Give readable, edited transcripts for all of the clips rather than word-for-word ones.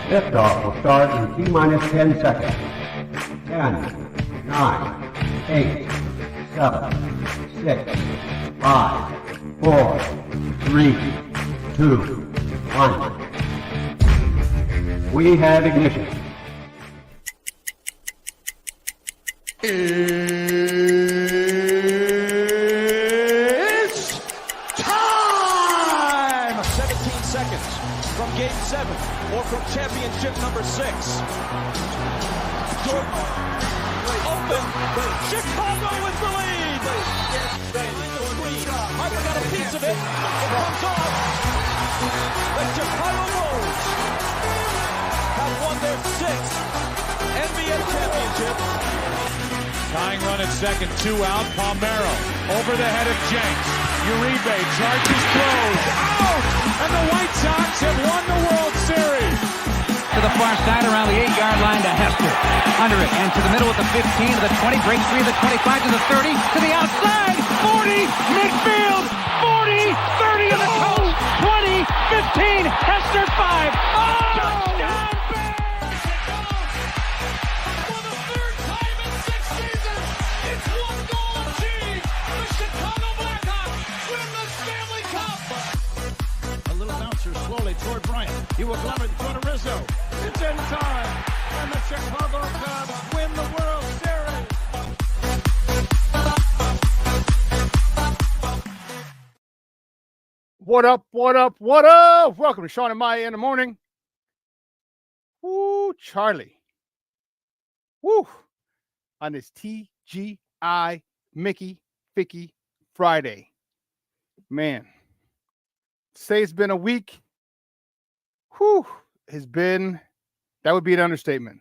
Liftoff will start in T-minus 10 seconds. 10, 9, 8, 7, 6, 5, 4, 3, 2, 1. We have ignition. It's time! 17 seconds from Game 7 or from championship number 6. Jordan, open. Chicago with the lead. Harper got a piece of it. It comes off. The Chicago Bulls have won their 6th NBA championship. Tying run at second, 2 out. Palmero over the head of Jenks. Uribe charges, throws, out! And the White Sox have won the World Series. To the far side around the 8-yard line to Hester. Under it and to the middle with the 15 to the 20, breaks 3 to the 25 to the 30 to the outside. 40, midfield, 40, 30 to the coast, 20, 15, Hester 5. Oh! Touchdown! Slowly toward Bryant. He will glove it toward Rizzo. It's in time. And the Chicago Cubs win the World Series. What up, what up, what up? Welcome to Shawn and Maya in the morning. Woo, Charlie. Woo. On this TGI Mickey Ficky Friday. Man. Say it's been a week. Whew, that would be an understatement.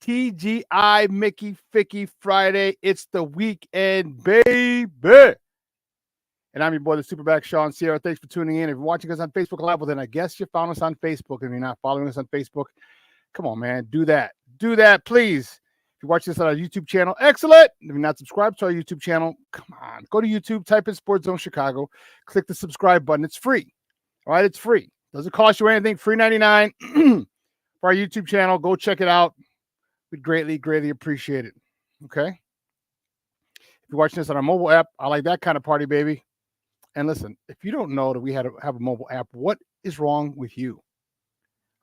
TGI Mickey Ficky Friday. It's the weekend, baby. And I'm your boy, the SuperBack, Shawn Sierra. Thanks for tuning in. If you're watching us on Facebook Live, well, then I guess you found us on Facebook. If you're not following us on Facebook, come on, man. Do that. Do that, please. If you're watching this on our YouTube channel, excellent. If you're not subscribed to our YouTube channel, come on. Go to YouTube, type in Sports Zone Chicago, click the subscribe button. It's free. All right, it's free. Doesn't cost you anything. Free 99 for our YouTube channel. Go check it out. We'd greatly, greatly appreciate it. Okay? If you're watching this on our mobile app, I like that kind of party, baby. And listen, if you don't know that we have a mobile app, what is wrong with you?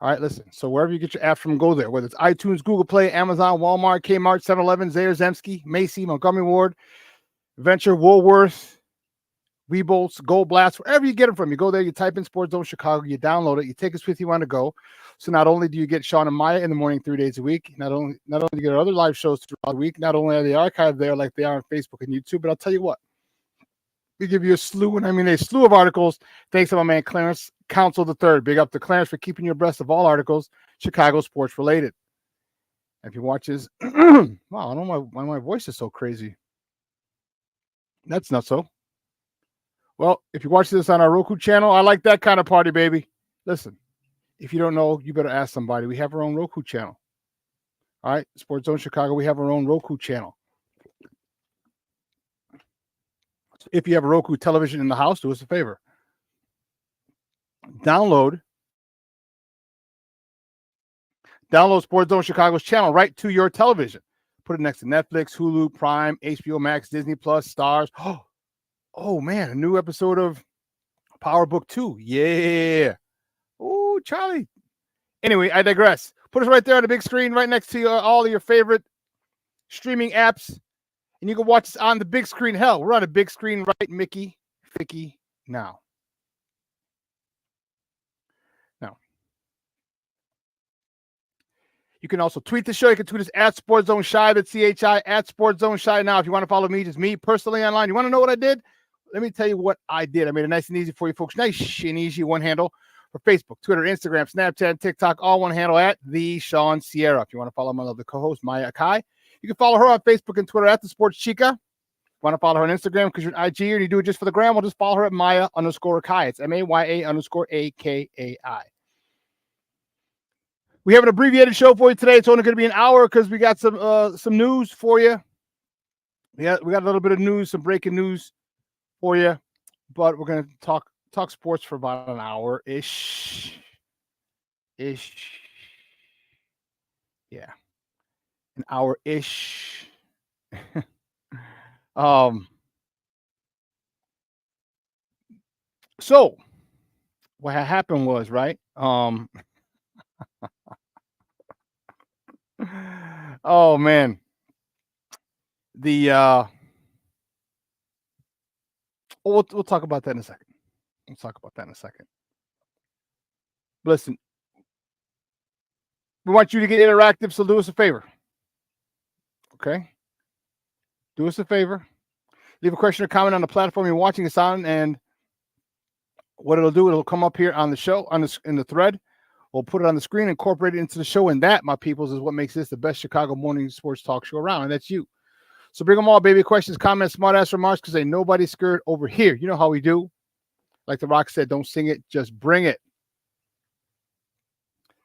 All right, listen. So wherever you get your apps from, go there. Whether it's iTunes, Google Play, Amazon, Walmart, Kmart, 7-Eleven, Zayre, Zemsky, Macy, Montgomery Ward, Venture, Woolworth, Weebolts, Gold Blast, wherever you get them from. You go there, you type in Sports Zone Chicago, you download it, you take us with you on the go. So not only do you get Shawn and Maya in the morning 3 days a week, not only do you get our other live shows throughout the week, not only are they archived there like they are on Facebook and YouTube, but I'll tell you what. We give you a slew, and I mean a slew of articles. Thanks to my man Clarence Council III. Big up to Clarence for keeping you abreast of all articles Chicago sports related. If you watch this, wow, I don't know why my voice is so crazy. That's not so. Well, if you watch this on our Roku channel, I like that kind of party, baby. Listen, if you don't know, you better ask somebody. We have our own Roku channel. All right, Sports Zone Chicago, we have our own Roku channel. If you have a Roku television in the house, do us a favor. Download Sports Zone Chicago's channel right to your television. Put it next to Netflix, Hulu, Prime, HBO Max, Disney Plus, Stars. Oh man, a new episode of Power Book 2. Yeah. Oh, Charlie. Anyway, I digress. Put us right there on the big screen, right next to all of your favorite streaming apps. And you can watch us on the big screen. Hell, we're on a big screen right, Mickey, Ficky, now. You can also tweet the show. You can tweet us at Sports Zone Shy, that's CHI, at Sports Zone Shy. Now, if you want to follow me, just me personally online. You want to know what I did? Let me tell you what I did. I made it nice and easy for you folks. Nice and easy, one handle for Facebook, Twitter, Instagram, Snapchat, TikTok, all one handle at The Shawn Sierra. If you want to follow my lovely co-host, Maya Akai, you can follow her on Facebook and Twitter at The Sports Chica. If you want to follow her on Instagram because you're an IG or you do it just for the gram, we'll just follow her at Maya_Akai. It's MAYA_AKAI. We have an abbreviated show for you today. It's only going to be an hour because we got some news for you. We got a little bit of news, some breaking news for you, but we're going to talk sports for about an hour-ish. ish. Yeah, an hour ish. So what had happened was, right? Oh man, the we'll talk about that in a second. We'll talk about that in a second. Listen, we want you to get interactive, so do us a favor. Okay? Do us a favor. Leave a question or comment on the platform you're watching us on, and what it'll do, it'll come up here on the show, in the thread. We'll put it on the screen, incorporate it into the show, and that, my peoples, is what makes this the best Chicago morning sports talk show around, and that's you. So bring them all, baby. Questions, comments, smart-ass remarks, because ain't nobody scared over here. You know how we do. Like The Rock said, don't sing it, just bring it.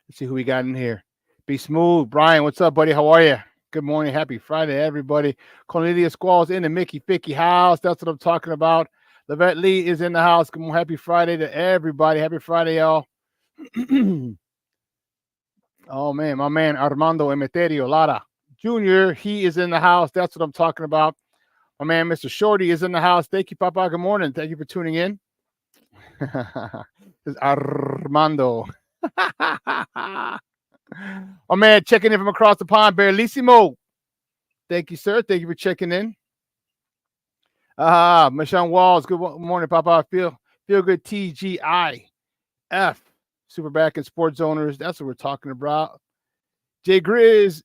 Let's see who we got in here. Be smooth. Brian, what's up, buddy? How are you? Good morning. Happy Friday, everybody. Cornelia Squall's in the Mickey Ficky house. That's what I'm talking about. Levette Lee is in the house. Good morning. Happy Friday to everybody. Happy Friday, y'all. Oh, man. My man, Armando Emeterio Lara Jr., he is in the house. That's what I'm talking about. My man, Mr. Shorty, is in the house. Thank you, Papa. Good morning. Thank you for tuning in. This is Armando. Oh, man, checking in from across the pond, Barelissimo. Thank you, sir. Thank you for checking in. Michelle Walls. Good morning, Papa. Feel good. TGIF. SuperBack and Sports Owners. That's what we're talking about. Jay Grizz.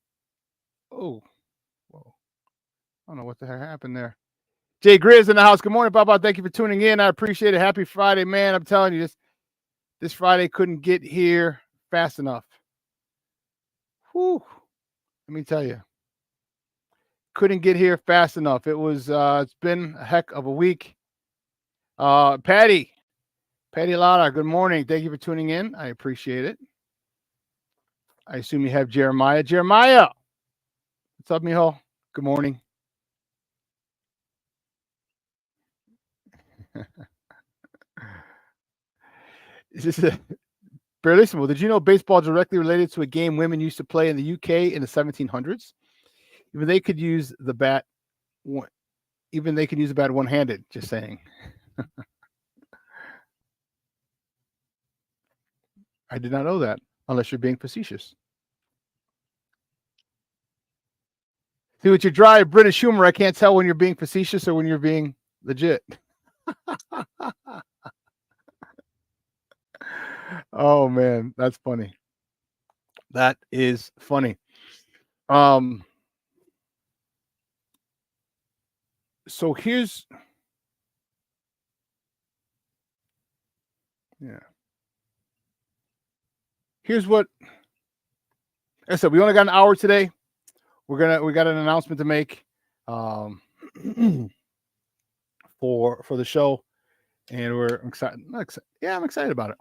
Oh, whoa. I don't know what the heck happened there. Jay Grizz in the house. Good morning, Papa. Thank you for tuning in. I appreciate it. Happy Friday, man. I'm telling you, this Friday couldn't get here fast enough. Whew. Let me tell you. Couldn't get here fast enough. It's been a heck of a week. Patty Lara, good morning. Thank you for tuning in. I appreciate it. I assume you have Jeremiah. Jeremiah, what's up, mijo? Good morning. This is Barelissimo. Did you know baseball is directly related to a game women used to play in the UK in the 1700s? Even they could use the bat one-handed, just saying. I did not know that, unless you're being facetious. See, with your dry British humor, I can't tell when you're being facetious or when you're being legit. Oh, man, that's funny. That is funny. So here's what I said. We only got an hour today. We got an announcement to make for the show, and we're excited. Yeah, I'm excited about it.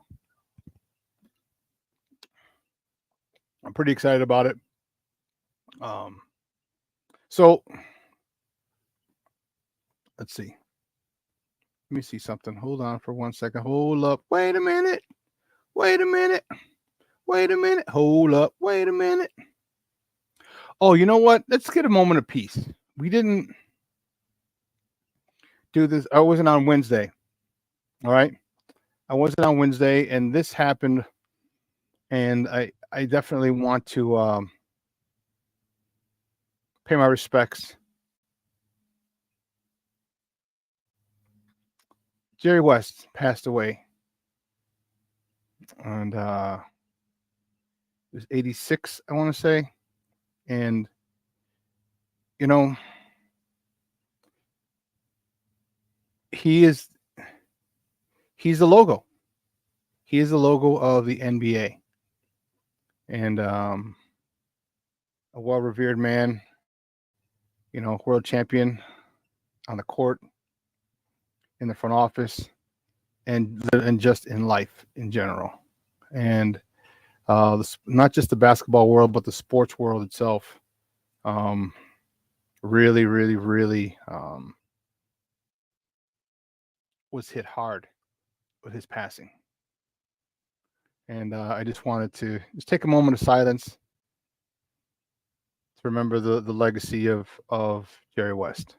I'm pretty excited about it. So let's see. Let me see something. Hold on for 1 second. Hold up. Wait a minute. Hold up. Wait a minute. Oh, you know what? Let's get a moment of peace. We didn't do this. I wasn't on Wednesday. All right. I wasn't on Wednesday, and this happened. And I definitely want to pay my respects. Jerry West passed away. And it was 86, I want to say. And, you know, he's the logo. He is the logo of the NBA. And a well-revered man, you know, world champion on the court, in the front office, and just in life in general. And not just the basketball world, but the sports world itself. Really, really, really was hit hard with his passing. And I just wanted to just take a moment of silence to remember the legacy of Jerry West.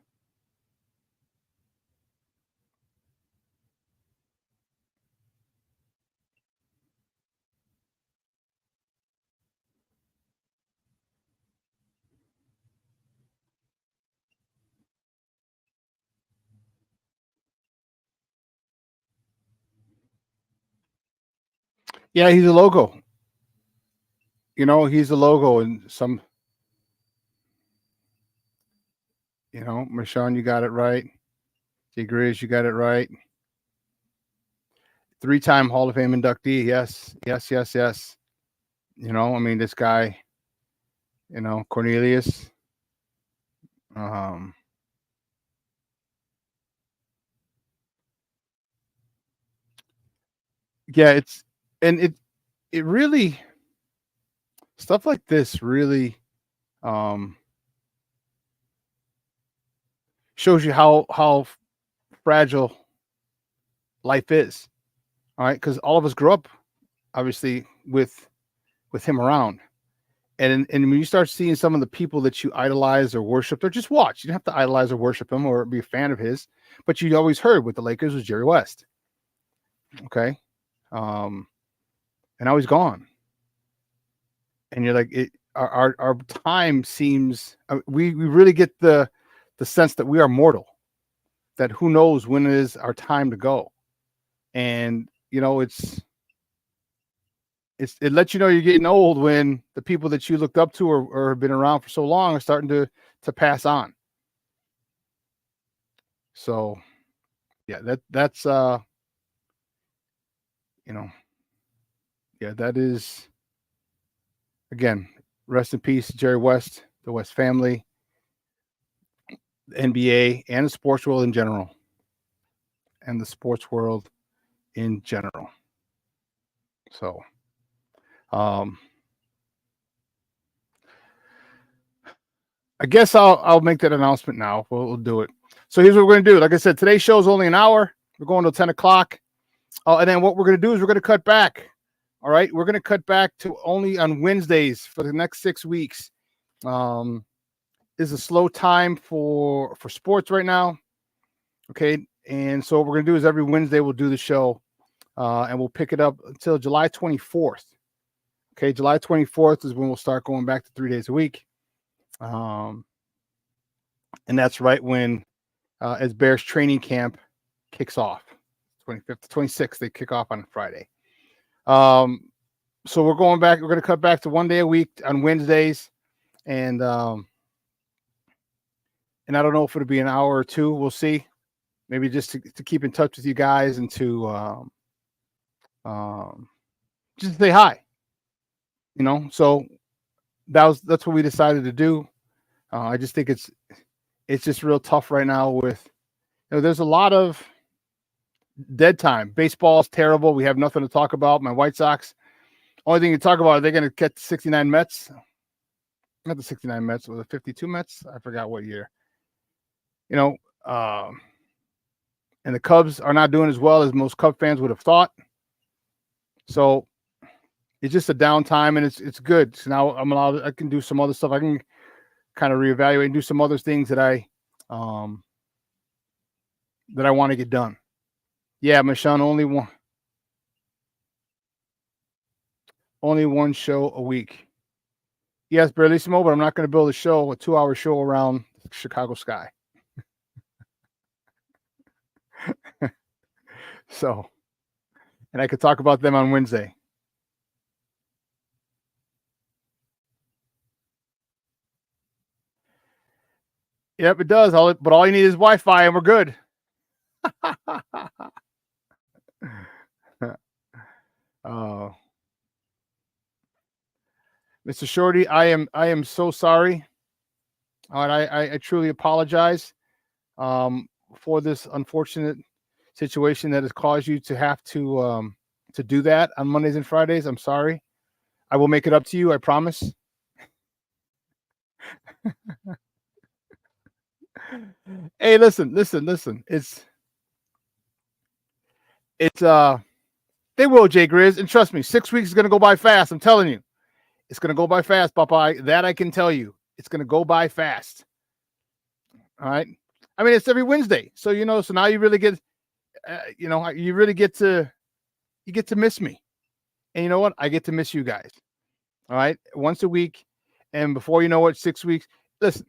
Yeah, he's a logo. He's a logo, and Marshawn, you got it right. Jay Grizz, you got it right. 3-time Hall of Fame inductee. Yes, yes, yes, yes. This guy, Cornelius. Yeah, it really, stuff like this really shows you how fragile life is. All right, because all of us grew up obviously with him around. And when you start seeing some of the people that you idolize or worship, or just watch, you don't have to idolize or worship him or be a fan of his, but you always heard with the Lakers was Jerry West. Okay. And now he's gone. And you're like, our time seems, we really get the sense that we are mortal, that who knows when it is our time to go. And, it lets you know you're getting old when the people that you looked up to or have been around for so long are starting to pass on. So yeah, that's that is, again, rest in peace, Jerry West, the West family, the NBA, and the sports world in general. So I guess I'll make that announcement now. We'll do it. So here's what we're going to do. Like I said, today's show is only an hour. We're going till 10 o'clock. And then what we're going to do is we're going to cut back. All right. We're going to cut back to only on Wednesdays for the next 6 weeks. Is a slow time for sports right now. Okay. And so what we're going to do is every Wednesday we'll do the show and we'll pick it up until July 24th. Okay. July 24th is when we'll start going back to 3 days a week. And that's right when as Bears training camp kicks off, 25th to 26th, they kick off on Friday. So we're going back. We're going to cut back to 1 day a week on Wednesdays, and I don't know if it'll be an hour or two. We'll see. Maybe just to keep in touch with you guys and to just say hi. So that's what we decided to do. I just think it's just real tough right now with, there's a lot of dead time. Baseball's terrible. We have nothing to talk about. My White Sox, only thing to talk about, are they going to get 69 Mets? Not the 69 Mets, was it 52 Mets? I forgot what year. And the Cubs are not doing as well as most Cub fans would have thought. So it's just a downtime, and it's good. So now I can do some other stuff. I can kind of reevaluate and do some other things that I want to get done. Yeah, Marshawn, only one show a week. Yes, Barrelissimo, but I'm not going to build a 2-hour show around Chicago sky. So, and I could talk about them on Wednesday. Yep, it does. But all you need is Wi-Fi, and we're good. Mr. Shorty, I am so sorry. All right, I truly apologize for this unfortunate situation that has caused you to have to do that on Mondays and Fridays. I'm sorry. I will make it up to you. I promise. Hey, listen. It's They will, Jay Grizz. And trust me, 6 weeks is going to go by fast. I'm telling you. It's going to go by fast, Popeye. That I can tell you. It's going to go by fast. All right. I mean, it's every Wednesday. So, so now you really get, you really get to miss me. And you know what? I get to miss you guys. All right. Once a week. And before you know it, 6 weeks. Listen,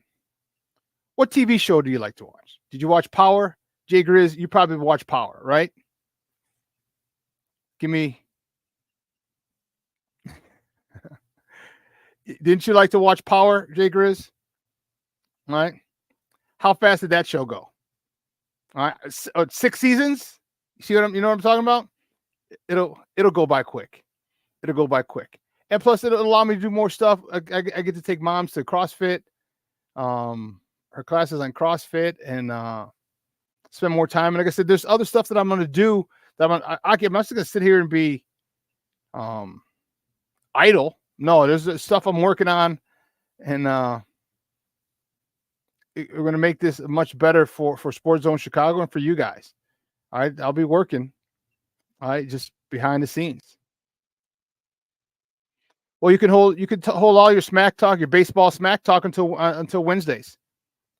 what TV show do you like to watch? Did you watch Power? Jay Grizz, you probably watch Power, right? Give me. Didn't you like to watch Power, Jay Grizz? All right. How fast did that show go? All right. 6 seasons. You know what I'm talking about? It'll go by quick. It'll go by quick. And plus it'll allow me to do more stuff. I get to take moms to CrossFit, her classes on CrossFit, and spend more time. And like I said, there's other stuff that I'm going to do that I'm not just going to sit here and be idle. No, there's stuff I'm working on, and we're going to make this much better for Sports Zone Chicago and for you guys. All right, I'll be working. All right, just behind the scenes. Well, you can hold all your smack talk, your baseball smack talk until Wednesdays.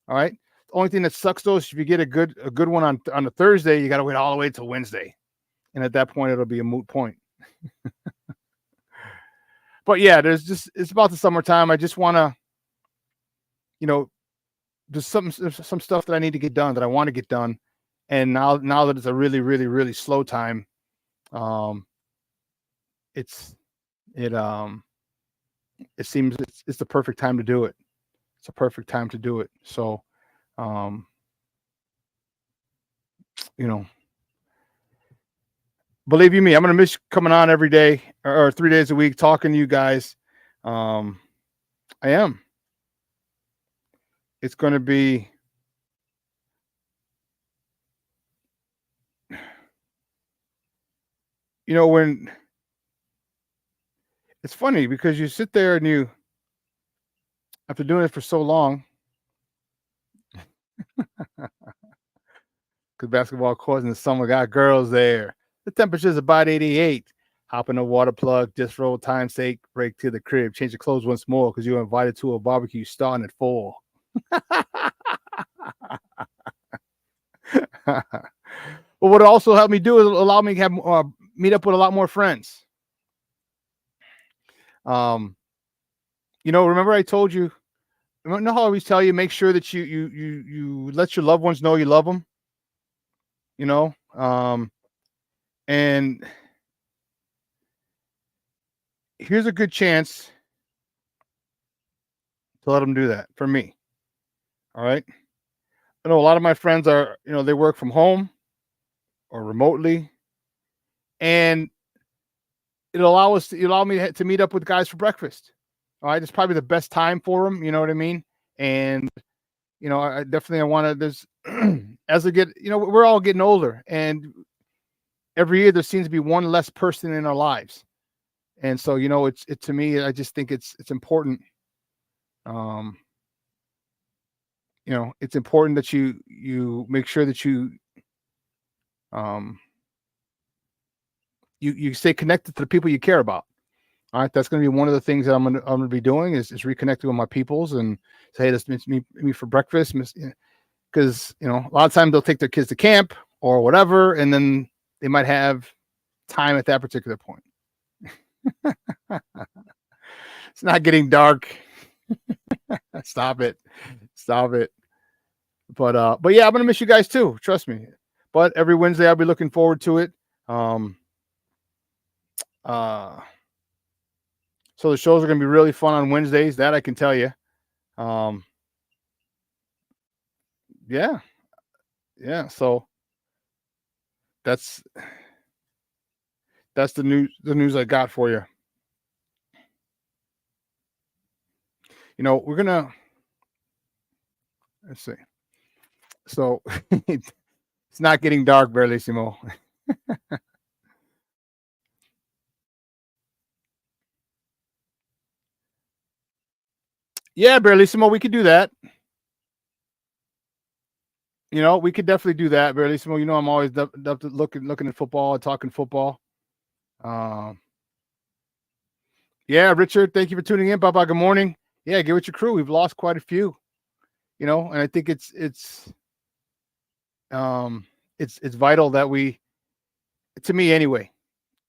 All right. The only thing that sucks though is if you get a good one on a Thursday, you got to wait all the way till Wednesday, and at that point it'll be a moot point. But yeah, it's about the summertime. I just want to, there's some stuff that I need to get done that I want to get done, and now that it's a really, really, really slow time, it seems it's the perfect time to do it. It's a perfect time to do it. So, believe you me, I'm going to miss coming on every day or 3 days a week, talking to you guys. I am. It's going to be, when it's funny because you sit there and after doing it for so long, because basketball courts in the summer got girls there. The temperature is about 88. Hop in the water plug, just for old time's sake, break to the crib, change your clothes once more because you're invited to a barbecue starting at 4. But what it also helped me do is allow me to have meet up with a lot more friends. Remember I told you, how I always tell you, make sure that you let your loved ones know you love them. And here's a good chance to let them do that for me. All right. I know a lot of my friends are, they work from home or remotely, and it'll allow me to meet up with guys for breakfast. All right. It's probably the best time for them. You know what I mean? And, I definitely want to, there's, as I get, we're all getting older, and every year there seems to be one less person in our lives. And so, to me, I just think it's important. It's important that you make sure that you stay connected to the people you care about. All right. That's going to be one of the things that I'm going to be doing is reconnecting with my peoples and say, hey, this means me for breakfast. Because, a lot of times they'll take their kids to camp or whatever, and then they might have time at that particular point. It's not getting dark. Stop it. But yeah, I'm going to miss you guys too. Trust me. But every Wednesday I'll be looking forward to it. So the shows are going to be really fun on Wednesdays. That I can tell you. Yeah. So that's the news I got for you. We're gonna, let's see. So it's not getting dark, Barrelissimo. Yeah, Barrelissimo, we could do that. We could definitely do that, Barrelissimo. I'm always looking at football and talking football. Yeah, Richard, thank you for tuning in. Baba, good morning. Yeah, get with your crew. We've lost quite a few, and I think it's vital that we, to me anyway,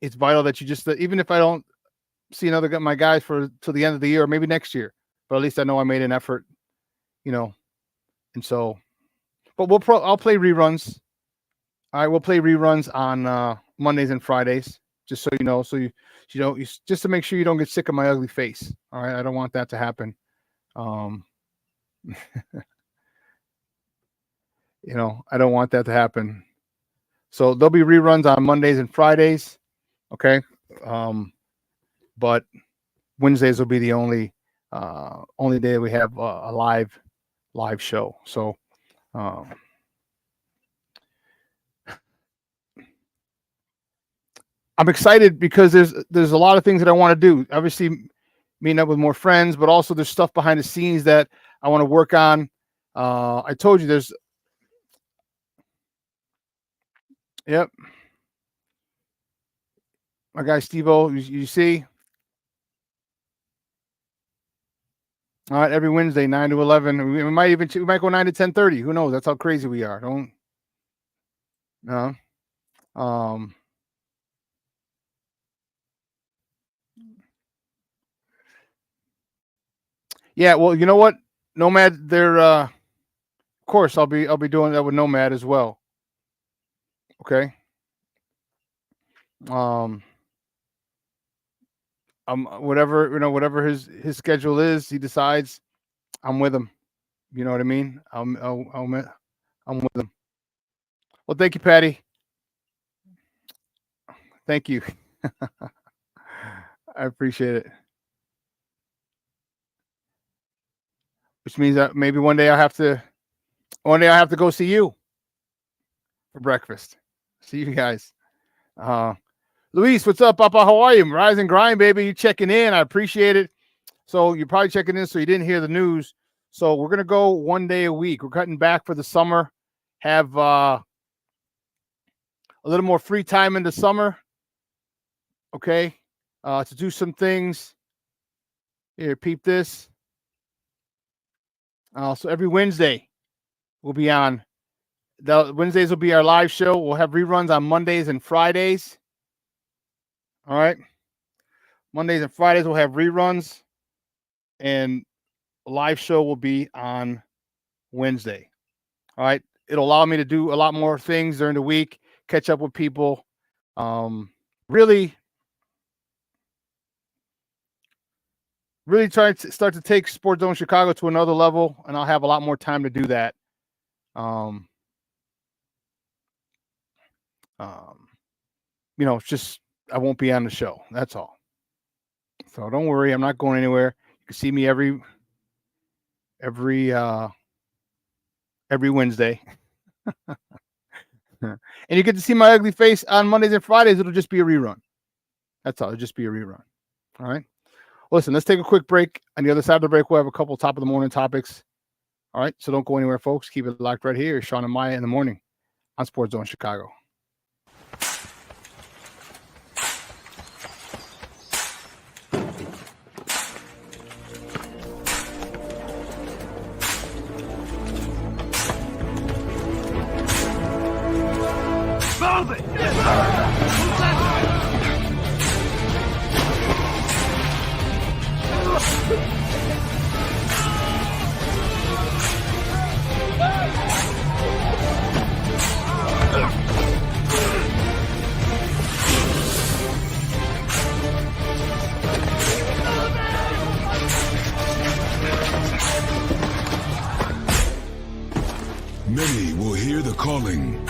it's vital that you just, even if I don't see my guys till the end of the year, or maybe next year, but at least I know I made an effort, and so, but I'll play reruns. All right, we'll play reruns on Mondays and Fridays, just so you know, so just to make sure you don't get sick of my ugly face. All right, I don't want that to happen. I don't want that to happen. So there'll be reruns on Mondays and Fridays, okay? But Wednesdays will be the only day we have a live show. So I'm excited because there's a lot of things that I want to do. Obviously, meeting up with more friends, but also there's stuff behind the scenes that I want to work on. I told you there's. Yep. My guy Steve-O, you see? All right, every Wednesday, 9 to 11. We might go 9 to 10:30. Who knows? That's how crazy we are. No. Yeah, well, you know what? Nomad, they're of course I'll be doing that with Nomad as well. Okay. Whatever his schedule is, he decides, I'm with him. You know what I mean? I'm with him. Well, thank you, Patty. Thank you. I appreciate it. Which means that maybe one day I have to go see you for breakfast. See you guys. Luis, what's up, Papa? How are you? Rise and grind, baby. You checking in. I appreciate it. So you're probably checking in so you didn't hear the news. So we're going to go one day a week. We're cutting back for the summer. Have a little more free time in the summer. Okay. To do some things. Here, peep this. So every Wednesday we'll be on. The Wednesdays will be our live show. We'll have reruns on Mondays and Fridays. All right. Mondays and Fridays we'll have reruns. And a live show will be on Wednesday. All right. It'll allow me to do a lot more things during the week, catch up with people. Really try to start to take Sports Zone Chicago to another level, and I'll have a lot more time to do that. It's just I won't be on the show. That's all. So don't worry, I'm not going anywhere. You can see me every Wednesday. And you get to see my ugly face on Mondays and Fridays. It'll just be a rerun. That's all. It'll just be a rerun. All right. Listen, let's take a quick break. On the other side of the break, we'll have a couple top of the morning topics. All right. So don't go anywhere, folks. Keep it locked right here. Shawn and Maya in the morning on Sports Zone Chicago. Many will hear the calling.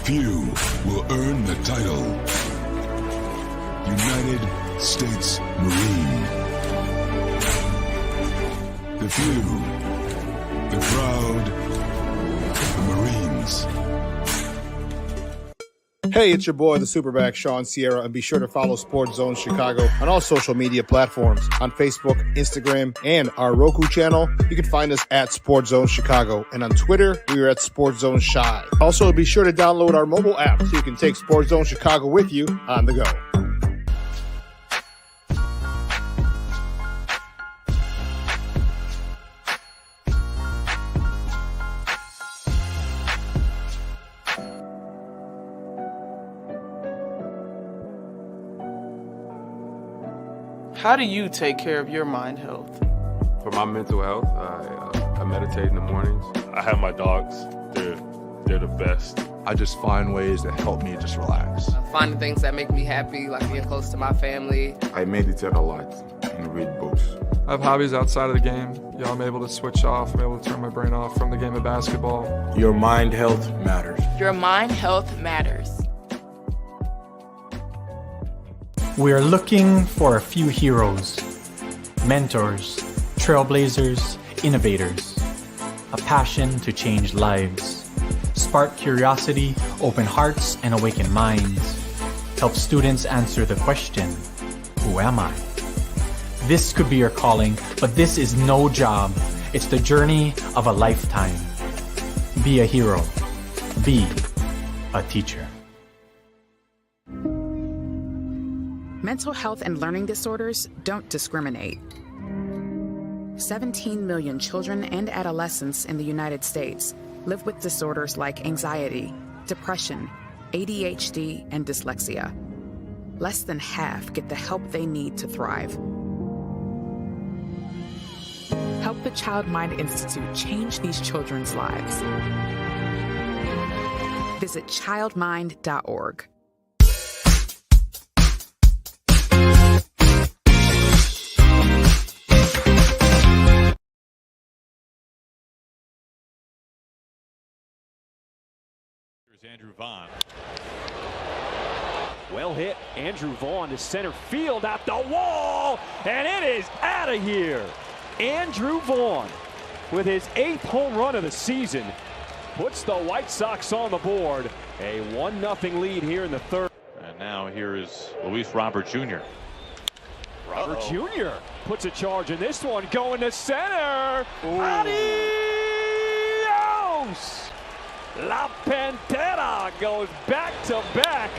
Few will earn the title. United States Marine. The few, the proud, the Marines. Hey, it's your boy, the SuperBack, Shawn Sierra, and be sure to follow Sports Zone Chicago on all social media platforms, on Facebook, Instagram, and our Roku channel. You can find us at Sports Zone Chicago, and on Twitter, we are at Sports Zone Shy. Also, be sure to download our mobile app so you can take Sports Zone Chicago with you on the go. How do you take care of your mind health? For my mental health, I meditate in the mornings. I have my dogs. They're the best. I just find ways that help me just relax. Finding things that make me happy, like being close to my family. I meditate a lot and read books. I have hobbies outside of the game. I'm able to switch off. I'm able to turn my brain off from the game of basketball. Your mind health matters. Your mind health matters. We are looking for a few heroes, mentors, trailblazers, innovators, a passion to change lives, spark curiosity, open hearts, and awaken minds, help students answer the question, who am I? This could be your calling, but this is no job. It's the journey of a lifetime. Be a hero. Be a teacher. Mental health and learning disorders don't discriminate. 17 million children and adolescents in the United States live with disorders like anxiety, depression, ADHD, and dyslexia. Less than half get the help they need to thrive. Help the Child Mind Institute change these children's lives. Visit childmind.org. Andrew Vaughn. Well hit. Andrew Vaughn to center field at the wall, and it is out of here. Andrew Vaughn, with his 8th home run of the season, puts the White Sox on the board. A 1-0 lead here in the third. And now here is Luis Robert Jr. Robert Jr. puts a charge in this one, going to center. Adios! La Pantera goes back to back,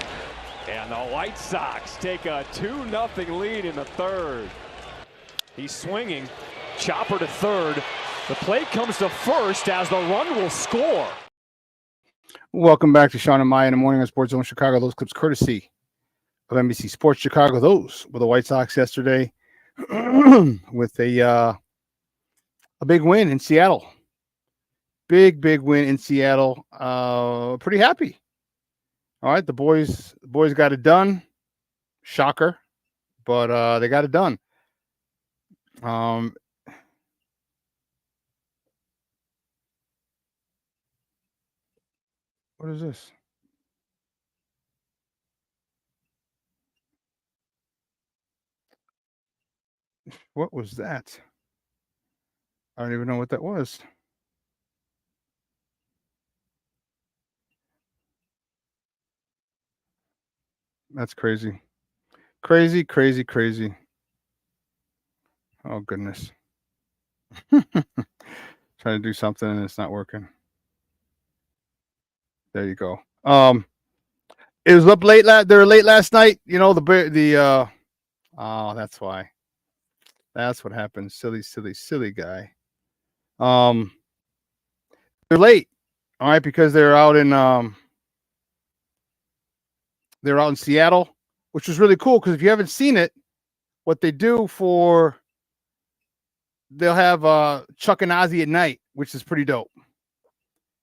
and the White Sox take a 2-0 lead in the third. He's swinging, chopper to third. The play comes to first as the run will score. Welcome back to Shawn and Maya in the morning on Sports Zone Chicago. Those clips courtesy of NBC Sports Chicago. Those were the White Sox yesterday with a big win in Seattle. Big win in Seattle. Pretty happy. All right, the boys got it done. Shocker, but they got it done. What is this? What was that? I don't even know what that was. That's crazy. Crazy. Oh, goodness. Trying to do something and it's not working. There you go. It was up late. They were late last night. You know, oh, that's why. That's what happened. Silly guy. They're late. All right, because they're out in Seattle, which was really cool because if you haven't seen it, what they do they'll have Chuck and Ozzy at night, which is pretty dope.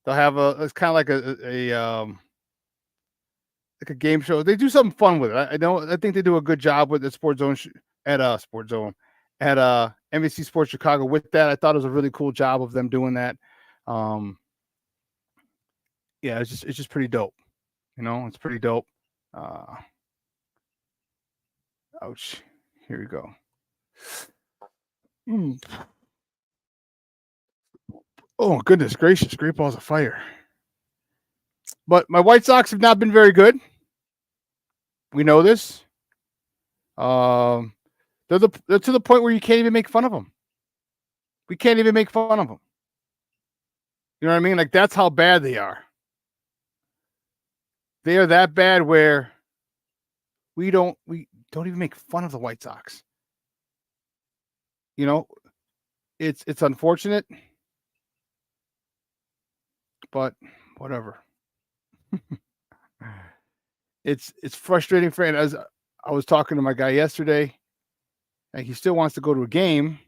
They'll have it's kind of like a game show. They do something fun with it. I think they do a good job with the Sports Zone at NBC Sports Chicago with that. I thought it was a really cool job of them doing that. Yeah, it's just pretty dope. You know, it's pretty dope. Ouch. Here we go. Oh, goodness gracious. Great balls of fire. But my White Sox have not been very good. We know this. They're to the point where you can't even make fun of them. We can't even make fun of them. You know what I mean? Like, that's how bad they are. They are that bad where we don't even make fun of the White Sox. You know, it's unfortunate, but whatever. It's frustrating for, and as I was talking to my guy yesterday, and he still wants to go to a game,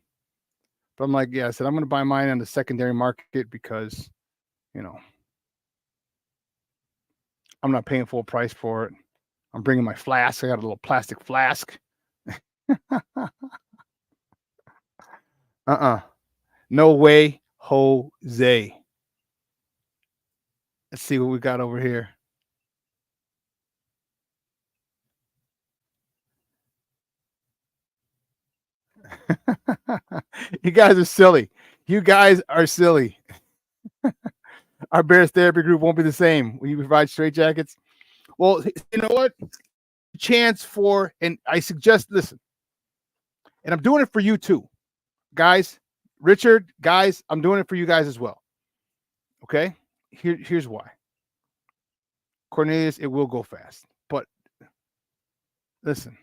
but I'm like, yeah, I said I'm going to buy mine on the secondary market because, you know, I'm not paying full price for it. I'm bringing my flask. I got a little plastic flask. No way, Jose. Let's see what we got over here. You guys are silly. You guys are silly. Our Bears therapy group won't be the same. Will you provide straight jackets? Well, you know what? Chance for, and I suggest, listen, and I'm doing it for you too, guys. Richard, guys, I'm doing it for you guys as well. Okay? Here's why. Cornelius, it will go fast. But listen.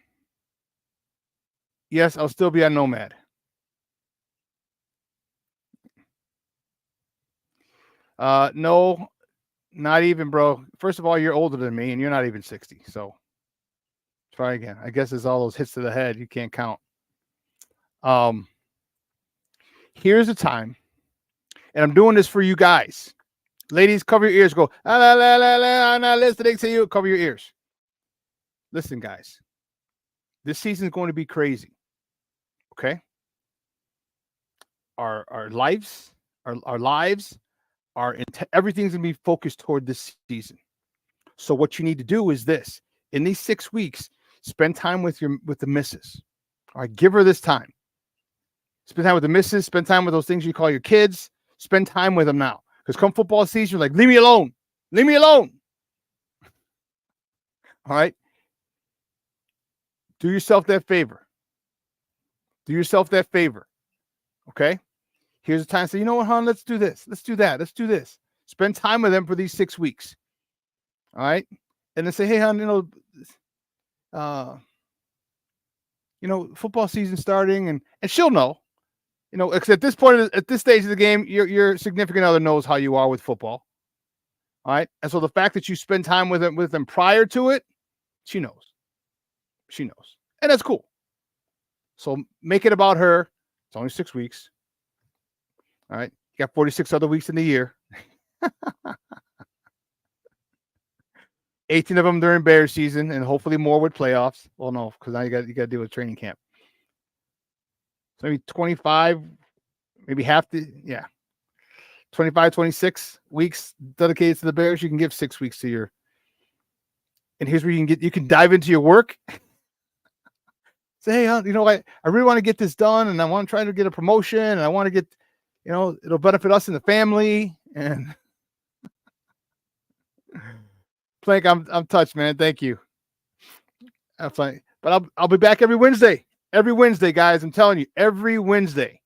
Yes, I'll still be on Nomad. No, not even, bro. First of all, you're older than me, and you're not even 60. So try again. I guess it's all those hits to the head you can't count. Here's a time, and I'm doing this for you guys. Ladies, cover your ears. Go, la, la, la, la, I'm not listening to you. Cover your ears. Listen, guys. This season is going to be crazy. Okay? Our lives, everything's going to be focused toward this season. So what you need to do is this. In these 6 weeks, spend time with the missus. All right, give her this time. Spend time with the missus. Spend time with those things you call your kids. Spend time with them now. Because come football season, you're like, leave me alone. Leave me alone. All right? Do yourself that favor. Do yourself that favor. Okay? Here's a time to say, you know what, hon? Let's do this. Let's do that. Let's do this. Spend time with them for these 6 weeks. All right? And then say, hey, hon, football season starting, and she'll know. Because at this point, at this stage of the game, your significant other knows how you are with football. All right? And so the fact that you spend time with them prior to it, she knows. She knows. And that's cool. So make it about her. It's only 6 weeks. All right? You got 46 other weeks in the year. 18 of them during Bears season, and hopefully more with playoffs. Well, no, because now you got to deal with training camp. So maybe 25, maybe 25, 26 weeks dedicated to the Bears. You can give 6 weeks to your. And here's where you can dive into your work. Say, hey, I really want to get this done, and I want to try to get a promotion, and I want to get, it'll benefit us in the family. And Plank, I'm touched, man. Thank you. But I'll be back every Wednesday. Every Wednesday, guys. I'm telling you, every Wednesday.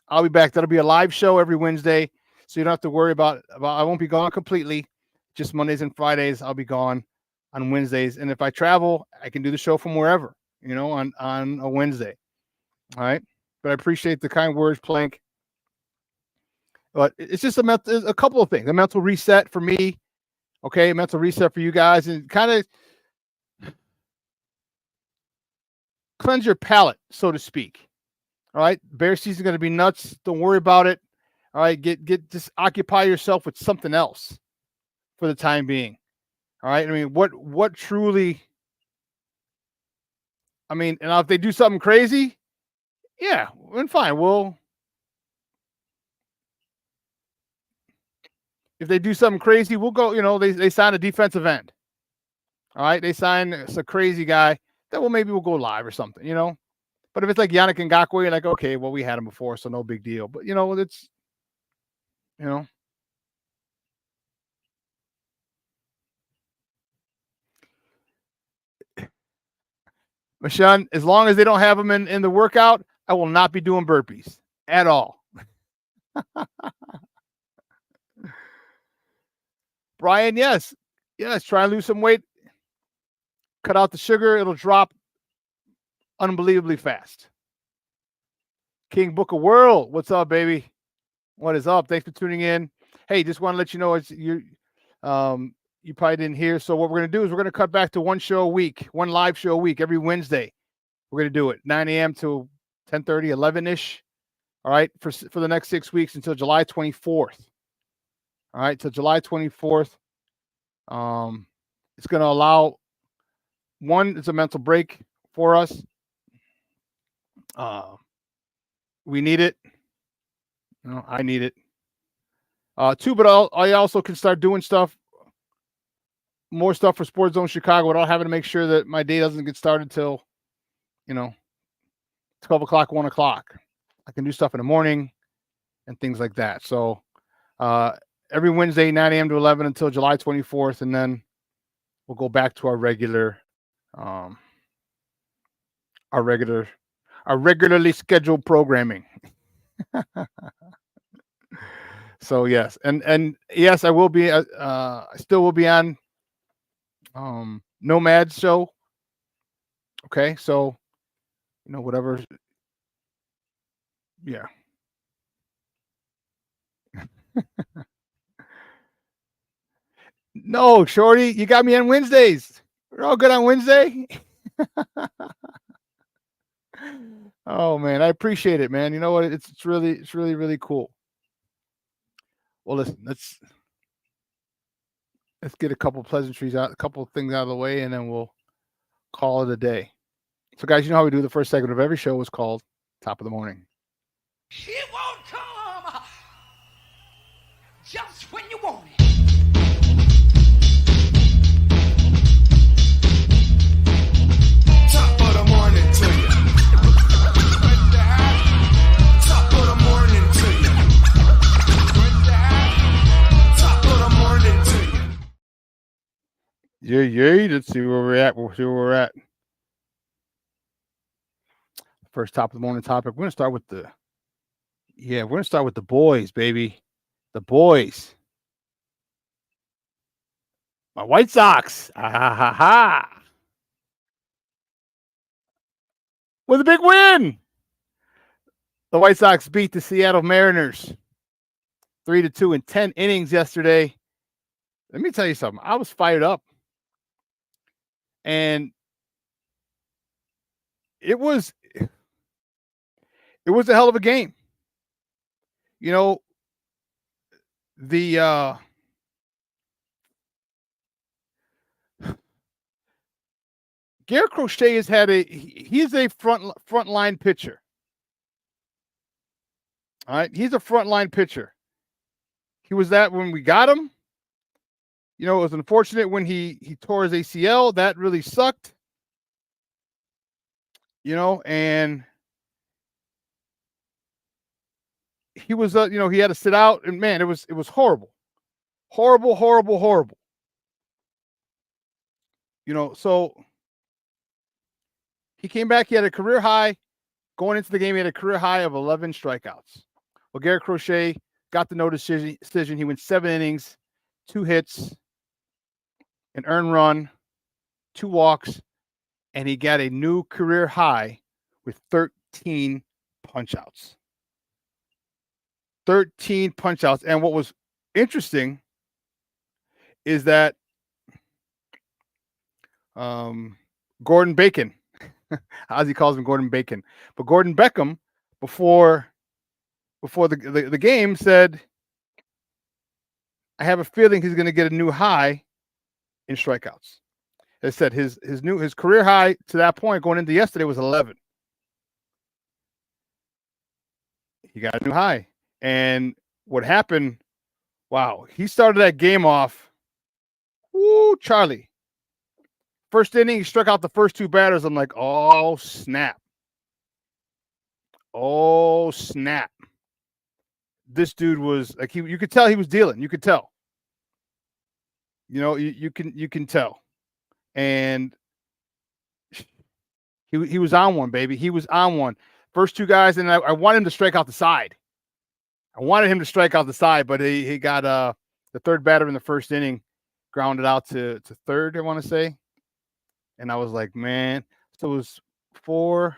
I'll be back. That'll be a live show every Wednesday. So you don't have to worry about I won't be gone completely. Just Mondays and Fridays, I'll be gone on Wednesdays. And if I travel, I can do the show from wherever, on a Wednesday. All right. But I appreciate the kind words, Plank. But it's just a couple of things. A mental reset for me. Okay. A mental reset for you guys, and kind of cleanse your palate, so to speak. All right. Bear season is going to be nuts. Don't worry about it. All right. Just occupy yourself with something else for the time being. All right. I mean, what truly, and now if they do something crazy, yeah, then fine. If they do something crazy, we'll go, they sign a defensive end. All right. They sign a crazy guy that maybe we'll go live or something, But if it's like Yannick Ngakoue, you're like, okay, well, we had him before, so no big deal. But, it's, Shawn, as long as they don't have them in the workout, I will not be doing burpees at all. Brian, yes, try and lose some weight. Cut out the sugar; it'll drop unbelievably fast. King Book of World, what's up, baby? What is up? Thanks for tuning in. Hey, just want to let you know you probably didn't hear. So what we're going to do is we're going to cut back to one show a week, one live show a week every Wednesday. We're going to do it 9 a.m. to 10:30, 11-ish. All right, for the next 6 weeks until July 24th. All right, till July 24th. It's going to allow, one, it's a mental break for us. We need it. I need it. Two, but I also can start doing more stuff for Sports Zone Chicago without having to make sure that my day doesn't get started till, 12 o'clock, 1 o'clock. I can do stuff in the morning and things like that. So every Wednesday, 9 a.m. to 11 until July 24th, and then we'll go back to our regularly scheduled programming. So yes, and yes, I will be. I still will be on Nomad's show. Okay, so whatever. Yeah. No, Shorty, you got me on Wednesdays. We're all good on Wednesday. Oh man, I appreciate it, man. You know what? It's really cool. Well, listen, let's get a couple pleasantries out, a couple things out of the way, and then we'll call it a day. So, guys, you know how we do the first segment of every show is called Top of the Morning. It won't come just when you want it. Top of the morning to you. Top of the morning to you. Top of the morning to you. Yeah. Let's see where we're at. We'll see where we're at. First top of the morning topic. We're gonna start with the boys, baby. The boys. My White Sox. With a big win. The White Sox beat the Seattle Mariners 3-2 in 10 innings yesterday. Let me tell you something. I was fired up. And it was a hell of a game. The Garrett Crochet has had he's a front line pitcher. All right, he's a front line pitcher. He was that when we got him. It was unfortunate when he tore his ACL. That really sucked. And he was he had to sit out, and man, it was horrible. Horrible. So he came back, he had a career high. Going into the game, he had a career high of 11 strikeouts. Well, Garrett Crochet got the no decision. He went 7 innings, 2 hits, an earned run, 2 walks, and he got a new career high with 13 punch-outs. 13 punch-outs. And what was interesting is that Gordon Bacon, Ozzy calls him Gordon Bacon, but Gordon Beckham before the game said, I have a feeling he's going to get a new high in strikeouts. They said his career high to that point going into yesterday was 11. He got a new high. And what happened, wow, he started that game off. Woo, Charlie. First inning, he struck out the first 2 batters. I'm like, oh, snap. Oh, snap. This dude was like, you could tell he was dealing. You could tell. You can tell. And He was on one, baby. He was on one. First two guys, and I wanted him to strike out the side. But he got the third batter in the first inning, grounded out to third, I want to say. And I was like, man. So it was 4.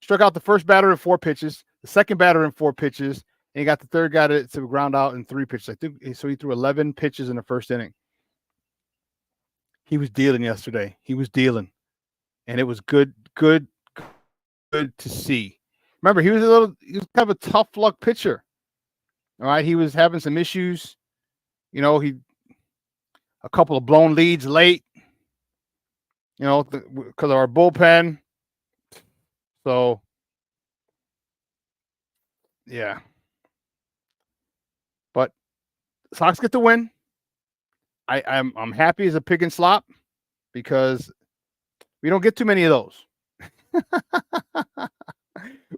Struck out the first batter in 4 pitches, the second batter in 4 pitches, and he got the third guy to ground out in 3 pitches. I think so. He threw 11 pitches in the first inning. He was dealing yesterday. He was dealing, and it was good to see. Remember, he was kind of a tough luck pitcher. All right, he was having some issues. You know, a couple of blown leads late. You know, because of our bullpen. So, yeah. But Sox get the win. I'm happy as a pig in slop because we don't get too many of those.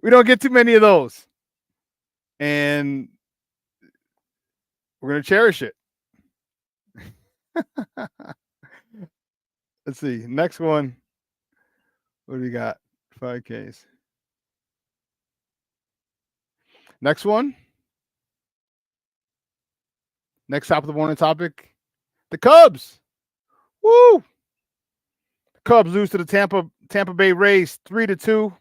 We don't get too many of those. And we're going to cherish it. Let's see. Next one. What do we got? 5Ks. Next one. Next top of the morning topic. The Cubs. Woo! The Cubs lose to the Tampa Bay Rays 3-2.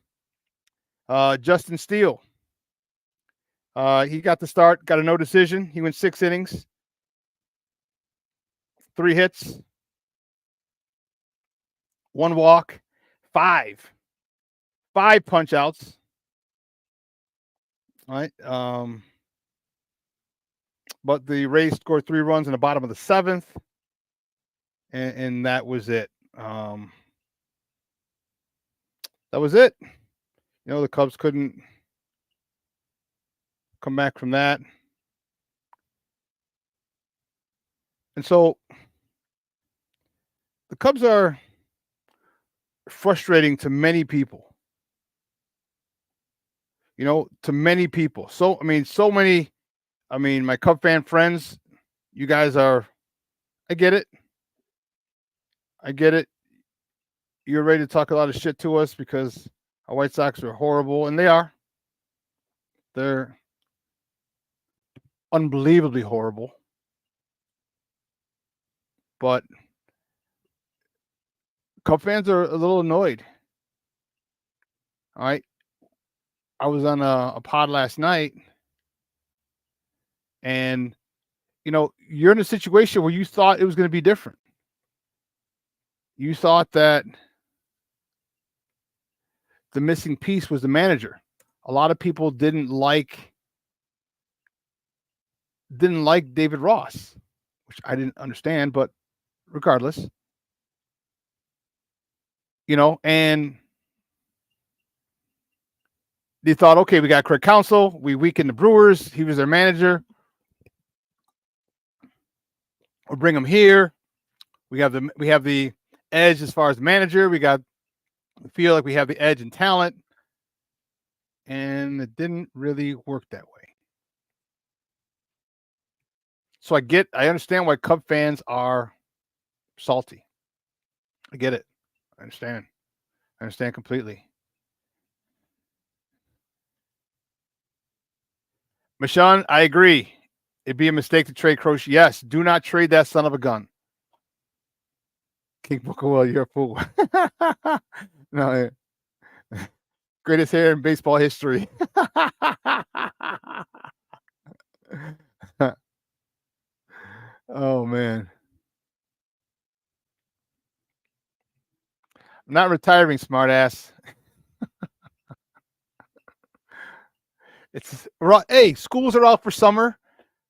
Justin Steele. He got the start, got a no decision. He went 6 innings. 3 hits. 1 walk. 5 punch outs. All right. But the Rays scored 3 runs in the bottom of the 7th. And that was it. That was it. You know, the Cubs couldn't come back from that. And so the Cubs are frustrating to many people. You know, to many people. So many. My Cub fan friends, you guys are, I get it. You're ready to talk a lot of shit to us because our White Sox are horrible, and they are. They're unbelievably horrible. But Cub fans are a little annoyed. All right. I was on a pod last night, and, you know, you're in a situation where you thought it was going to be different. You thought that the missing piece was the manager. A lot of people didn't like David Ross, which I didn't understand, but regardless, you know, and they thought, okay, we got Craig Counsell, we weakened the Brewers, he was their manager. We'll bring him here. We have the edge as far as the manager. We feel like we have the edge in talent. And it didn't really work that way. So I understand why Cub fans are salty. I get it. I understand completely. Mashawn, I agree. It'd be a mistake to trade Croce. Yes, do not trade that son of a gun. King Bookerwell, you're a fool. No, greatest hair in baseball history. Oh, man. I'm not retiring, smartass. Hey, schools are out for summer.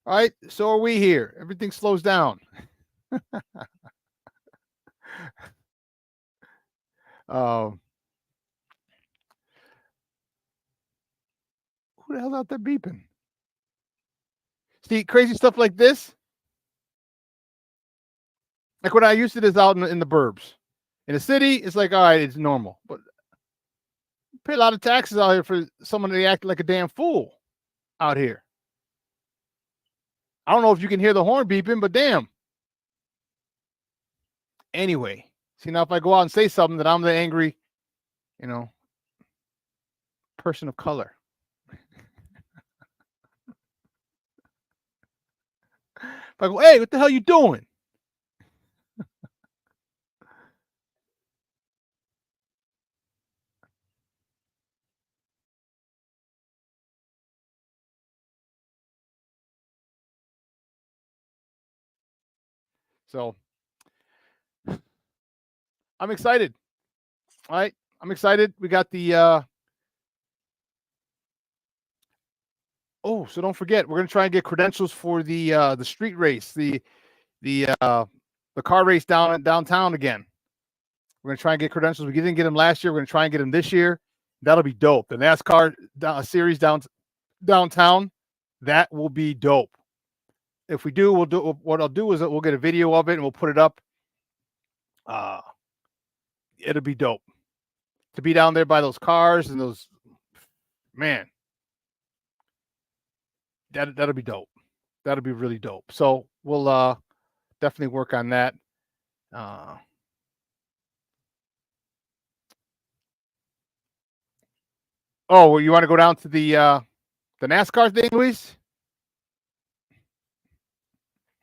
All right, so are we here. Everything slows down. Who the hell's out there beeping? See, crazy stuff like this. Like when I used to this out in the burbs. In the city, it's like, all right, it's normal. But you pay a lot of taxes out here for someone to act like a damn fool out here. I don't know if you can hear the horn beeping, but damn. Anyway, see, now if I go out and say something that I'm the angry you know, person of color. If I go, hey, what the hell you doing? So I'm excited. All right. I'm excited. We got the so don't forget, we're gonna try and get credentials for the street race, the car race downtown again. We're gonna try and get credentials. We didn't get them last year. We're gonna try and get them this year. That'll be dope. The NASCAR series downtown, that will be dope. If we do, we'll do. What I'll do is we'll get a video of it and we'll put it up. It'll be dope to be down there by those cars and those. Man, that'll be dope. That'll be really dope. So we'll definitely work on that. Oh, well, you want to go down to the NASCAR thing, Luis?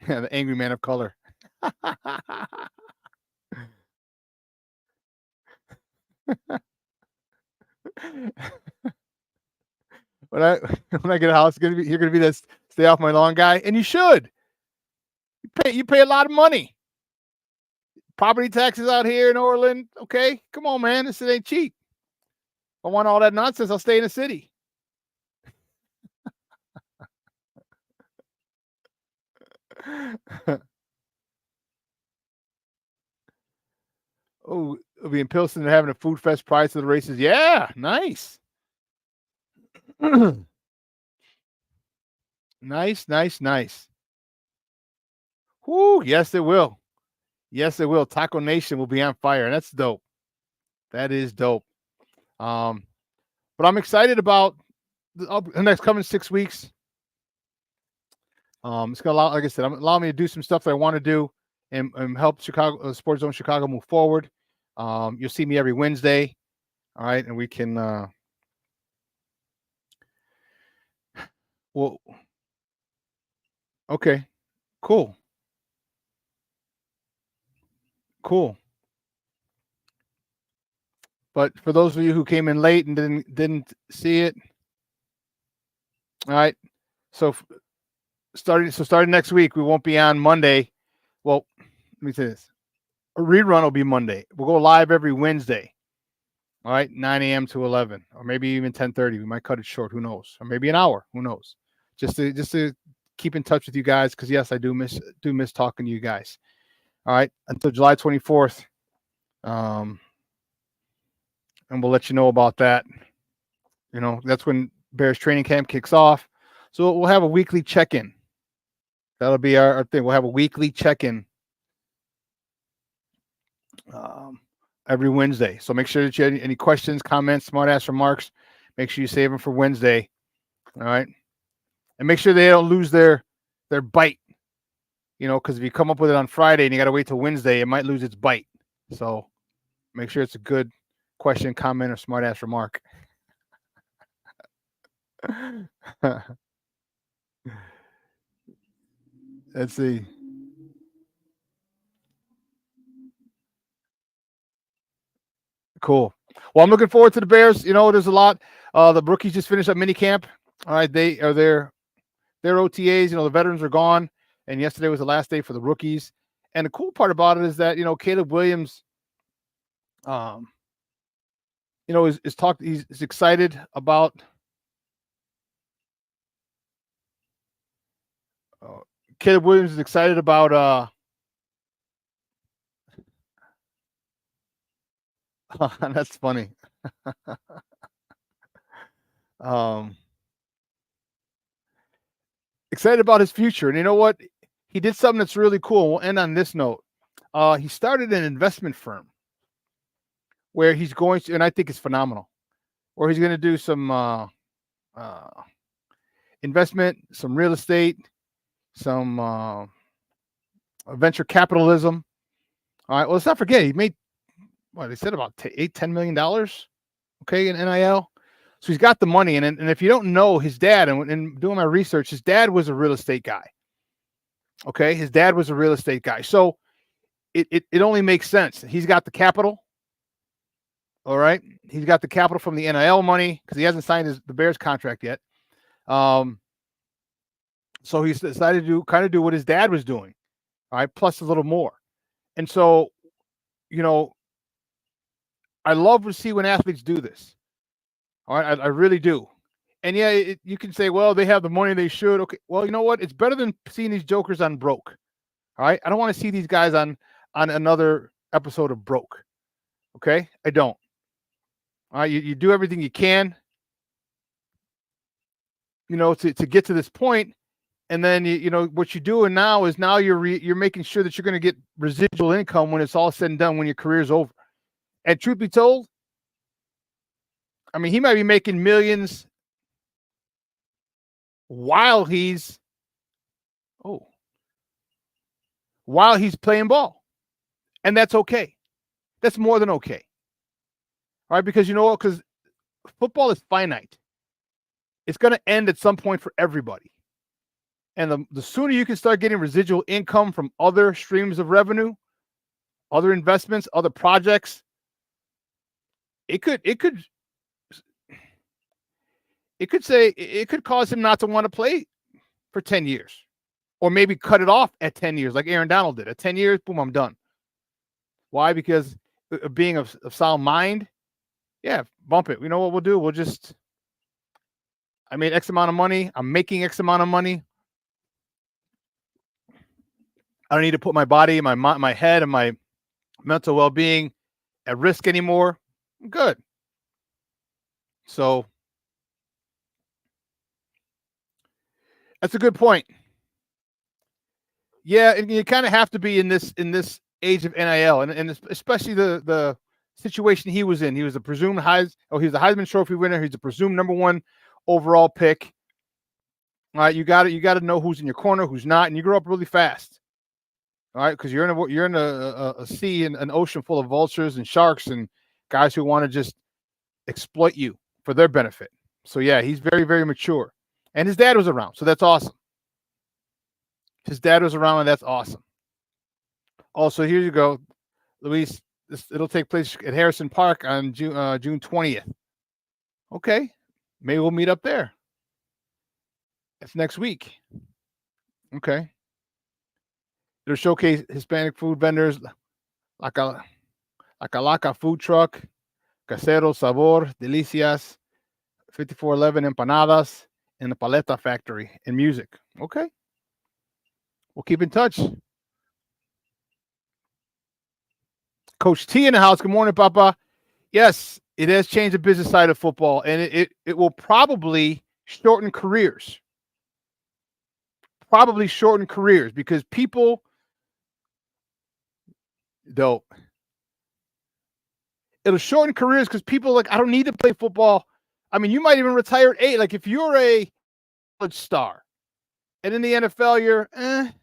Yeah, the angry man of color. when I get a house, you're gonna be this stay off my lawn guy, and you should. You pay a lot of money. Property taxes out here in Orland. Okay, come on, man, this ain't cheap. I want all that nonsense. I'll stay in the city. Oh, it'll be in Pilsen. They're having a food fest price of the races. Yeah, nice. Nice. Whoo, yes, it will. Yes, it will. Taco Nation will be on fire. That's dope. That is dope. But I'm excited about the next coming 6 weeks. It's gonna allow, like I said, allow me to do some stuff that I want to do and help Chicago Sports Zone Chicago move forward. You'll see me every Wednesday. All right, and we can well, okay, cool. But for those of you who came in late and didn't see it, all right. So starting next week, we won't be on Monday. Well, let me say this: a rerun will be Monday. We'll go live every Wednesday. All right, 9 a.m. to 11, or maybe even 10:30. We might cut it short. Who knows? Or maybe an hour. Who knows? Just to keep in touch with you guys, because yes, I do miss talking to you guys. All right, until July 24th. And we'll let you know about that. You know, that's when Bears training camp kicks off. So we'll have a weekly check-in. That'll be our thing. We'll have a weekly check-in every Wednesday. So make sure that you have any questions, comments, smart-ass remarks, make sure you save them for Wednesday. All right? And make sure they don't lose their bite. You know, because if you come up with it on Friday and you got to wait till Wednesday, it might lose its bite. So make sure it's a good question, comment, or smart-ass remark. Let's see. Cool. Well, I'm looking forward to the Bears. You know, there's a lot. The rookies just finished up mini camp. All right, they are their OTAs. You know, the veterans are gone, and yesterday was the last day for the rookies. And the cool part about it is that, you know, Caleb Williams, you know, he's excited about Caleb Williams is excited about that's funny. Excited about his future. And you know what? He did something that's really cool. We'll end on this note. He started an investment firm where he's going to, and I think it's phenomenal, where he's going to do some investment, some real estate, some venture capitalism. All right. Well, let's not forget, he made, what they said, about $10 million okay, in NIL. So he's got the money. And if you don't know his dad, and doing my research, his dad was a real estate guy. Okay, his dad was a real estate guy. So it only makes sense. He's got the capital. All right. He's got the capital from the NIL money because he hasn't signed the Bears contract yet. So he's decided to kind of do what his dad was doing. All right. Plus a little more. And so, I love to see when athletes do this. All right. I really do. And yeah, you can say, well, they have the money, they should. Okay. Well, you know what? It's better than seeing these jokers on Broke. All right. I don't want to see these guys on another episode of Broke. Okay. I don't. All right. You do everything you can, to get to this point. And then, what you're doing now is you're making sure that you're going to get residual income when it's all said and done, when your career's over. And truth be told, I mean, he might be making millions while he's playing ball. And that's okay. That's more than okay. All right, because because football is finite. It's going to end at some point for everybody. And the sooner you can start getting residual income from other streams of revenue, other investments, other projects, it could cause him not to want to play for 10 years, or maybe cut it off at 10 years, like Aaron Donald did. At 10 years, boom, I'm done. Why? Because of being of sound mind. Yeah, bump it. You know what we'll do? I made X amount of money. I'm making X amount of money. I don't need to put my body, my head, and my mental well-being at risk anymore. I'm good. So that's a good point. Yeah, and you kind of have to be in this age of NIL, and especially the situation he was in. He was a presumed he was a Heisman Trophy winner. He's a presumed number 1 overall pick. All right, you got to know who's in your corner, who's not, and you grow up really fast. All right, because you're in a sea and an ocean full of vultures and sharks and guys who want to just exploit you for their benefit. So yeah, he's very, very mature, and his dad was around, so that's awesome. His dad was around, and that's awesome. Also, here you go, Luis. It'll take place at Harrison Park on June 20th. Okay, maybe we'll meet up there. That's next week. Okay. It'll showcase Hispanic food vendors, like a food truck, Casero Sabor, Delicias, 5411 Empanadas, and the Paleta Factory, and music. Okay. We'll keep in touch. Coach T in the house. Good morning, Papa. Yes, it has changed the business side of football, and it will probably shorten careers. Probably shorten careers because people, it'll shorten careers because people I don't need to play football. I mean, you might even retire at 8. Like if you're a college star and in the NFL,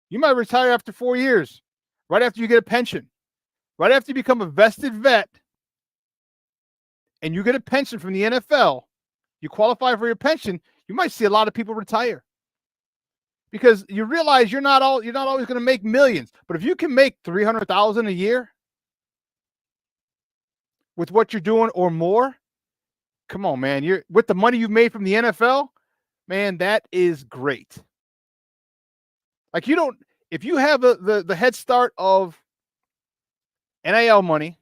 you might retire after 4 years, right after you get a pension, right after you become a vested vet and you get a pension from the NFL, you qualify for your pension, you might see a lot of people retire. Because you realize you're not always going to make millions, but if you can make $300,000 a year with what you're doing or more, come on, man. You're with the money you've made from the NFL, man, that is great. Like if you have the head start of NIL money,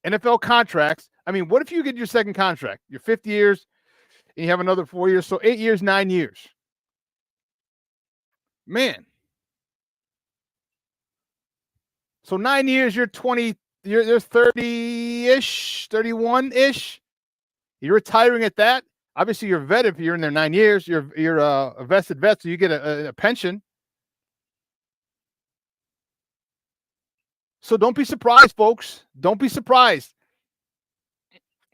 NFL contracts. I mean, what if you get your second contract? You're 50 years and you have another 4 years, so 8 years, 9 years. Man. So 9 years, you're 20, you're 30-ish, 31-ish. You're retiring at that. Obviously, you're a vet if you're in there 9 years. You're a vested vet, so you get a pension. So don't be surprised, folks. Don't be surprised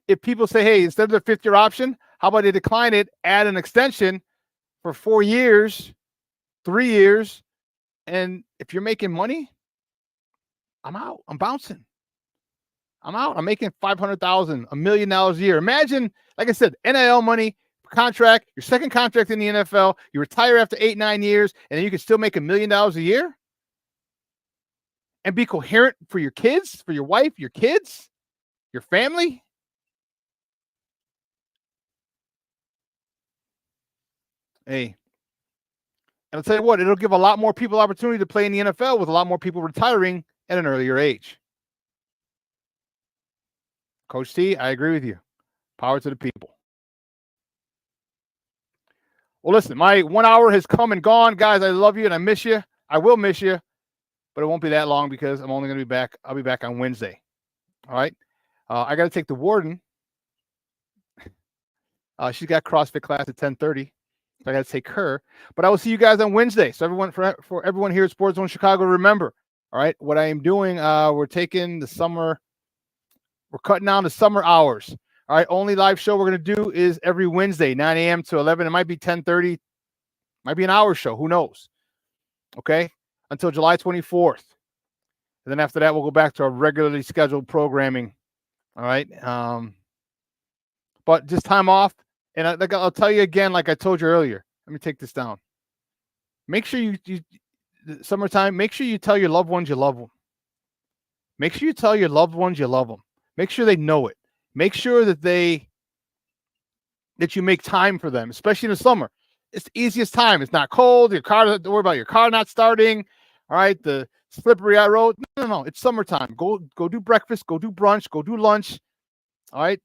if people say, hey, instead of the fifth-year option, how about they decline it, add an extension for 4 years, 3 years, and if you're making money, I'm out. I'm bouncing. I'm out. I'm making $500,000, $1 million a year. Imagine, like I said, NIL money, contract, your second contract in the NFL, you retire after 8-9 years, and then you can still make $1 million a year and be coherent for your kids, for your wife, your kids, your family. Hey, and I'll tell you what, it'll give a lot more people opportunity to play in the NFL with a lot more people retiring at an earlier age. Coach T, I agree with you. Power to the people. Well, listen, my 1 hour has come and gone. Guys, I love you and I miss you. I will miss you, but it won't be that long because I'm only going to be back. I'll be back on Wednesday. All right. I got to take the warden. She's got CrossFit class at 10:30. So I got to take her. But I will see you guys on Wednesday. So everyone, for everyone here at Sports Zone Chicago, remember, all right, what I am doing, we're taking the summer, we're cutting down the summer hours. All right, only live show we're going to do is every Wednesday, 9 a.m. to 11. It might be 10:30. Might be an hour show. Who knows? Okay, until July 24th. And then after that, we'll go back to our regularly scheduled programming. All right. But just time off. And I'll tell you again, like I told you earlier. Let me take this down. Make sure you summertime, make sure you tell your loved ones you love them. Make sure you tell your loved ones you love them. Make sure they know it. Make sure that you make time for them, especially in the summer. It's the easiest time. It's not cold. Your car doesn't worry about your car not starting. All right, the slippery road. No. It's summertime. Go do breakfast. Go do brunch. Go do lunch. All right,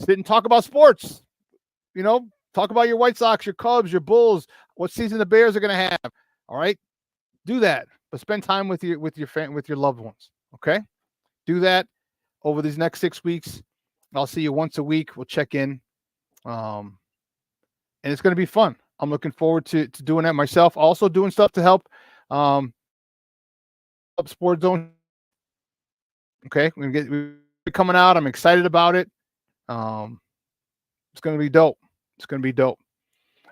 sit and talk about sports. You know, talk about your White Sox, your Cubs, your Bulls. What season the Bears are going to have. All right, do that. But spend time with your loved ones. Okay, do that over these next 6 weeks. I'll see you once a week. We'll check in. And it's going to be fun. I'm looking forward to doing that myself. Also doing stuff to help Sports Zone. Okay, we're coming out. I'm excited about it. It's going to be dope. It's going to be dope.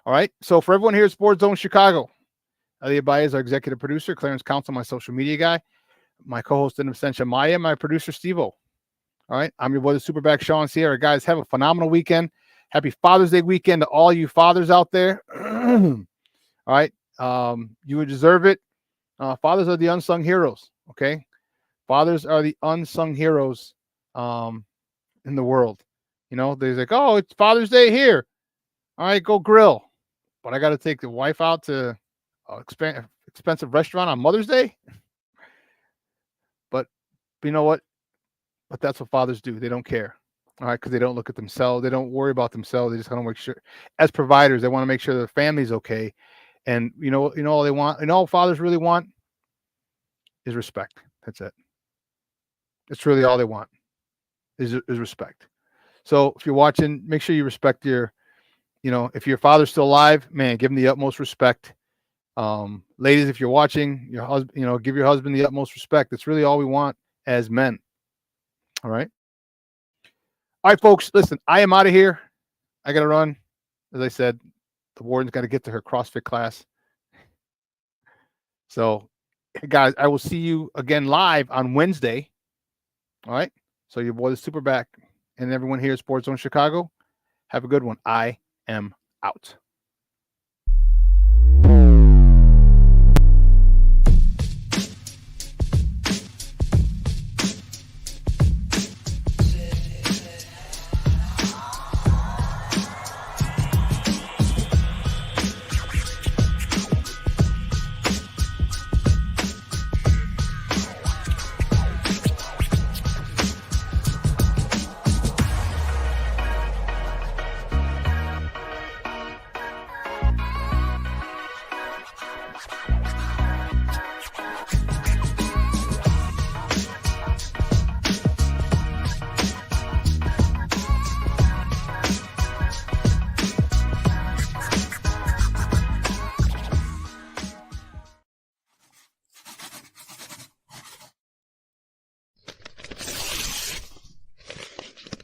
All right. So for everyone here at Sports Zone Chicago, Ali Abaye is our executive producer. Clarence Council, my social media guy. My co-host in absentia, Maya. My producer, Steve-O. All right. I'm your boy, the SuperBack, Shawn Sierra. Guys, have a phenomenal weekend. Happy Father's Day weekend to all you fathers out there. All right. You would deserve it. Fathers are the unsung heroes. Okay. Fathers are the unsung heroes in the world. You know, there's like, oh, it's Father's Day here. All right, go grill. But I got to take the wife out to an expensive restaurant on Mother's Day. But you know what? But that's what fathers do. They don't care. All right, because they don't look at themselves. They don't worry about themselves. They just want to make sure, as providers, they want to make sure their family's okay. And you know all they want, and all fathers really want is respect. That's it. That's really all they want is respect. So if you're watching, make sure you respect if your father's still alive, man, give him the utmost respect. Ladies, if you're watching, your husband, give your husband the utmost respect. That's really all we want as men. All right. All right, folks, listen, I am out of here. I got to run. As I said, the warden's got to get to her CrossFit class. So, guys, I will see you again live on Wednesday. All right. So your boy, the SuperBack, and everyone here at Sports Zone Chicago, have a good one. I am out.